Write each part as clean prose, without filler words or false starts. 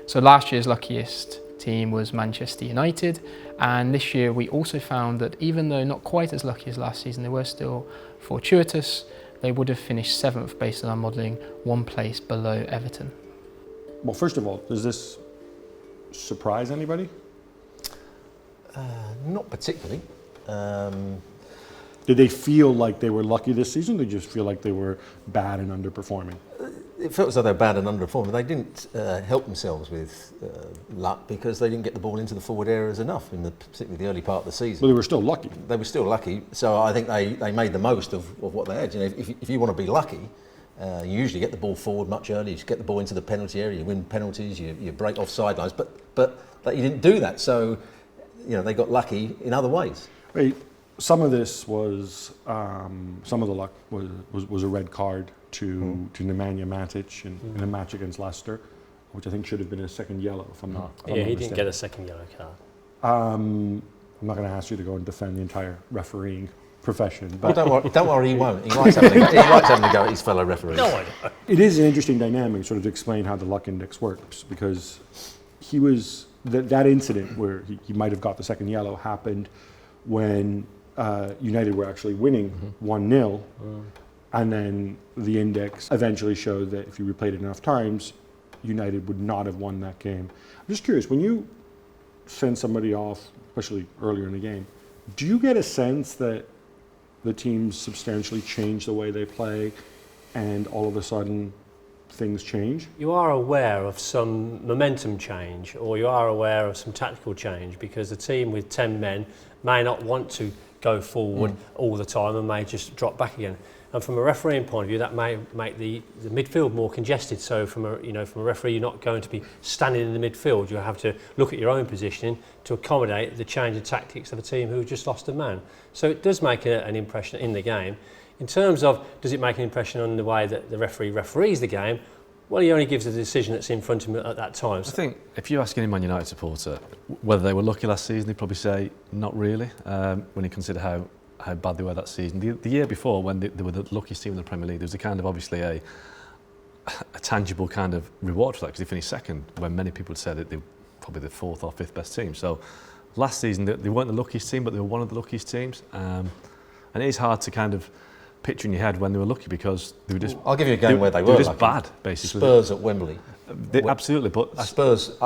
So last year's luckiest team was Manchester United, and this year we also found that even though not quite as lucky as last season, they were still fortuitous. They would have finished 7th based on our modelling, 1 place below Everton. Well, first of all, does this surprise anybody? Not particularly. Did they feel like they were lucky this season? Or did they just feel like they were bad and underperforming? It felt as though they were bad and underperforming. They didn't help themselves with luck because they didn't get the ball into the forward areas enough, in particularly the early part of the season. But they were still lucky. They were still lucky, so I think they made the most of what they had. You know, if you want to be lucky, you usually get the ball forward much earlier. You get the ball into the penalty area, you win penalties, you break off sidelines. But you didn't do that, so you know they got lucky in other ways. Right. Some of this was, some of the luck was a red card to Nemanja Matic in a match against Leicester, which I think should have been a second yellow, if I'm not Yeah, he mistaken. didn't get a second yellow card. I'm not going to ask you to go and defend the entire refereeing profession, but Don't worry, he won't. He likes having a go at his fellow referees. No, I don't. it is an interesting dynamic, sort of to explain how the luck index works, because he was that incident where he might have got the second yellow happened when United were actually winning 1-0, and then the index eventually showed that if you replayed it enough times, United would not have won that game. I'm just curious, when you send somebody off, especially earlier in the game, do you get a sense that the teams substantially change the way they play and all of a sudden things change? You are aware of some momentum change, or you are aware of some tactical change, because a team with 10 men may not want to go forward all the time and may just drop back again. And from a refereeing point of view, that may make the midfield more congested. So from a referee, you're not going to be standing in the midfield. You have to look at your own positioning to accommodate the change of tactics of a team who just lost a man. So it does make an impression in the game. In terms of, does it make an impression on the way that the referee referees the game? Well, he only gives the decision that's in front of him at that time. I think if you ask any Man United supporter whether they were lucky last season, they'd probably say not really, when you consider how bad they were that season. The year before, when they were the luckiest team in the Premier League, there was a kind of obviously a tangible kind of reward for that, because they finished second when many people said that they were probably the 4th or 5th best team. So last season they weren't the luckiest team, but they were one of the luckiest teams. And it is hard to kind of picture in your head when they were lucky, because they were just... I'll give you a game where they were just lucky. bad, basically. Spurs at Wembley. Absolutely, but... Spurs,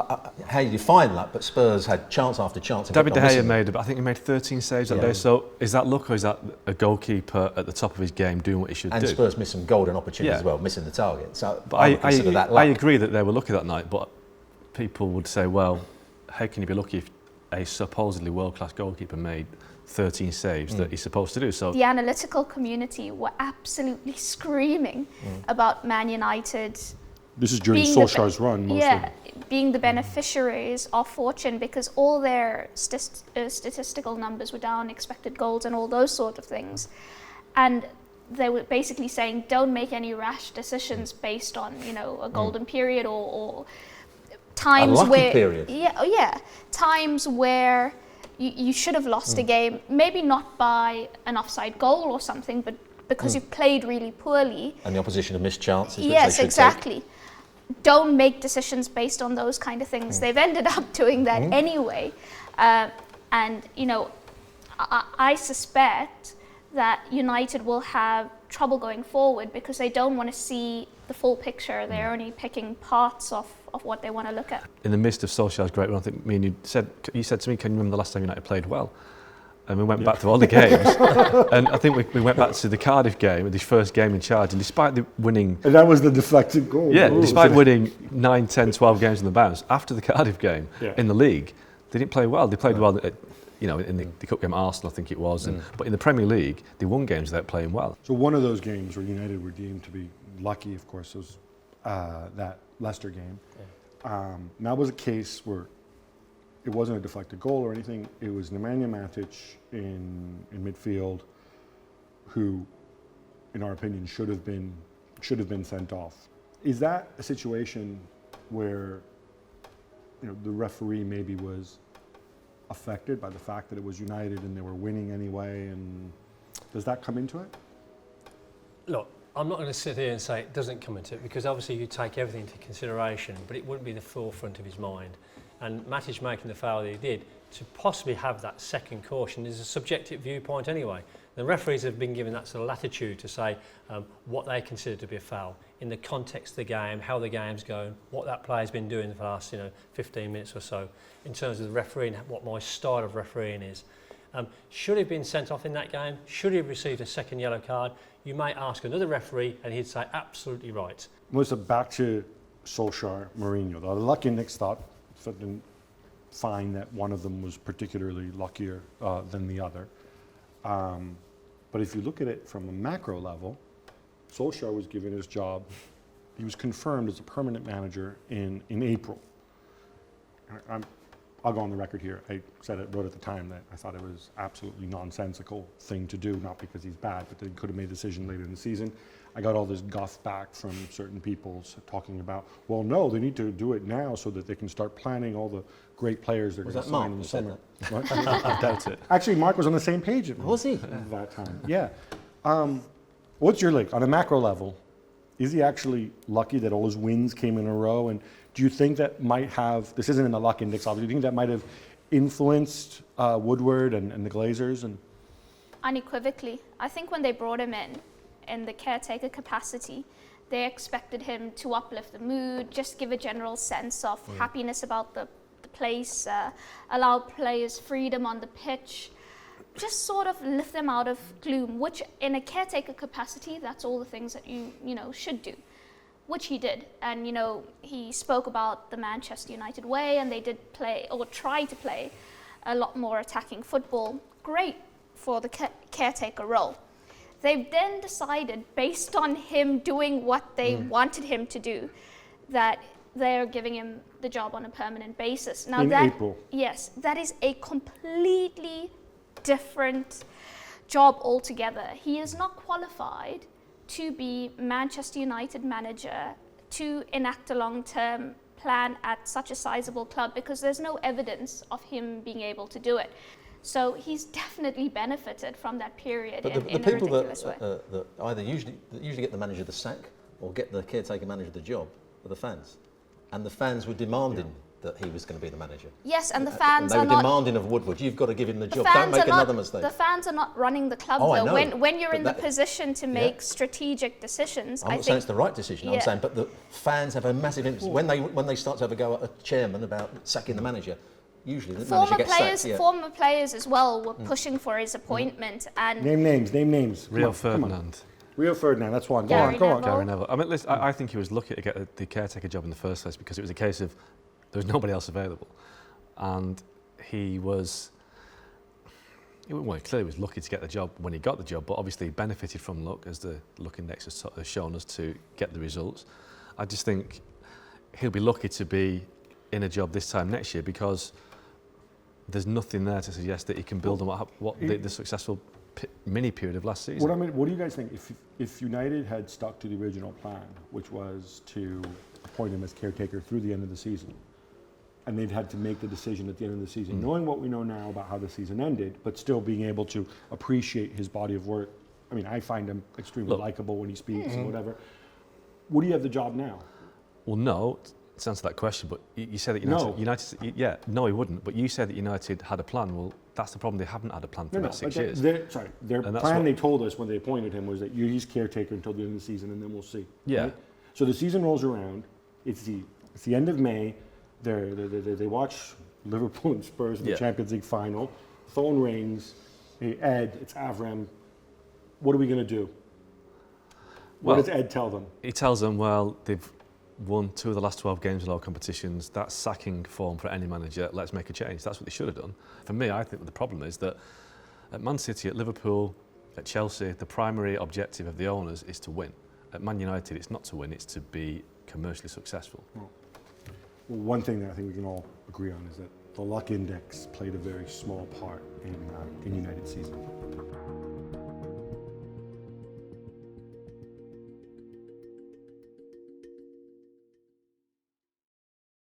how you define that, but Spurs had chance after chance. David De Gea I think he made 13 saves that day, so is that luck, or is that a goalkeeper at the top of his game doing what he should do? And Spurs missed some golden opportunities as well, missing the target. So but I would consider that luck. I agree that they were lucky that night, but people would say, well, how can you be lucky if a supposedly world-class goalkeeper made 13 saves that he's supposed to do? So the analytical community were absolutely screaming about Man United. This is during Solskjaer's run, mostly. Yeah, being the beneficiaries of fortune, because all their statistical numbers were down, expected goals and all those sort of things. And they were basically saying, don't make any rash decisions based on, a golden period or times where... period. Yeah, times where you should have lost a game, maybe not by an offside goal or something, but because you played really poorly. And the opposition have missed chances. Yes, exactly. Don't make decisions based on those kind of things. They've ended up doing that anyway. And, I suspect that United will have trouble going forward because they don't want to see the full picture. They're only picking parts of what they want to look at. in the midst of Solskjaer's great run, I think me and you said to me, can you remember the last time United played well? And we went back to all the games, and I think we went back to the Cardiff game, his first game in charge, and despite the winning... And that was the deflected goal. Yeah, despite winning 9, 10, 12 games in the bounce, after the Cardiff game in the league, they didn't play well. They played well, in the cup game at Arsenal, I think it was, but in the Premier League, they won games without playing well. So one of those games where United were deemed to be lucky, of course, was that Leicester game. That was a case where it wasn't a deflected goal or anything. It was Nemanja Matic in midfield, who, in our opinion, should have been sent off. Is that a situation where the referee maybe was affected by the fact that it was United and they were winning anyway, and does that come into it? Look, I'm not going to sit here and say it doesn't come into it, because obviously you take everything into consideration, but it wouldn't be the forefront of his mind. And Matic making the foul that he did, to possibly have that second caution is a subjective viewpoint anyway. The referees have been given that sort of latitude to say what they consider to be a foul in the context of the game, how the game's going, what that player's been doing for the last 15 minutes or so, in terms of the refereeing, what my style of refereeing is. Should he have been sent off in that game? Should he have received a second yellow card? You may ask another referee and he'd say absolutely right. Melissa, back to Solskjaer, Mourinho. The lucky Knicks thought something fine that one of them was particularly luckier than the other. But if you look at it from a macro level, Solskjaer was given his job. He was confirmed as a permanent manager in April. I'll go on the record here. I wrote at the time that I thought it was absolutely nonsensical thing to do, not because he's bad, but that he could have made a decision later in the season. I got all this guff back from certain people talking about, well, no, they need to do it now so that they can start planning all the great players they're going to sign in the summer. I doubt it. Actually, Mark was on the same page Was he? at that time. Yeah. What's your on a macro level? Is he actually lucky that all his wins came in a row? And do you think that might have, this isn't in the luck index, obviously, do you think that might have influenced Woodward and the Glazers? And Unequivocally. I think when they brought him in the caretaker capacity, they expected him to uplift the mood, just give a general sense of happiness about the place, allow players freedom on the pitch, just sort of lift them out of gloom, which in a caretaker capacity, that's all the things that you should do, which he did. And he spoke about the Manchester United way, and they did play or try to play a lot more attacking football. Great for the caretaker role. They then decided, based on him doing what they wanted him to do, that they're giving him the job on a permanent basis. Now in April. Yes, that is a completely different job altogether. He is not qualified to be Manchester United manager, to enact a long-term plan at such a sizable club, because there's no evidence of him being able to do it. So he's definitely benefited from that period but in the a people ridiculous way. that either usually get the manager the sack or get the caretaker manager the job are the fans. And the fans were demanding that he was going to be the manager. Yes, and the fans and are they were not demanding of Woodward, you've got to give him the job, don't make another mistake. The fans are not running the club Oh, I though. know, When you're but in the position to make strategic decisions, I'm not saying it's the right decision, I'm saying, but the fans have a massive influence. When they start to have a go at a chairman about sacking the manager, usually the manager gets sacked. Yeah. Former players as well were pushing for his appointment. And name names. Rio Ferdinand. Rio Ferdinand, that's one. Go Gary on. Gary Neville. I mean, listen, I think he was lucky to get the caretaker job in the first place, because it was a case of there was nobody else available. And he was, well, clearly was lucky to get the job when he got the job, but obviously he benefited from luck, as the luck index has shown us, to get the results. I just think he'll be lucky to be in a job this time next year, because there's nothing there to suggest that he can build on the successful mini period of last season. What do you guys think? If United had stuck to the original plan, which was to appoint him as caretaker through the end of the season, and they'd had to make the decision at the end of the season, knowing what we know now about how the season ended, but still being able to appreciate his body of work. I mean, I find him extremely likable when he speaks and whatever. Would he have the job now? Well, no, to answer that question, but you said that no, he wouldn't. But you said that United had a plan. Well, that's the problem. They haven't had a plan for about 6 years. Their plan, they told us when they appointed him, was that he's caretaker until the end of the season, and then we'll see. Yeah. Right? So the season rolls around. It's the end of May. They watch Liverpool and Spurs in the Champions League final. Phone rings. Hey, Ed, it's Avram. What are we going to do? What does Ed tell them? He tells them, well, they've won 2 of the last 12 games in all competitions. That's sacking form for any manager. Let's make a change. That's what they should have done. For me, I think the problem is that at Man City, at Liverpool, at Chelsea, the primary objective of the owners is to win. At Man United, it's not to win, it's to be commercially successful. Well, one thing that I think we can all agree on is that the luck index played a very small part in United's season.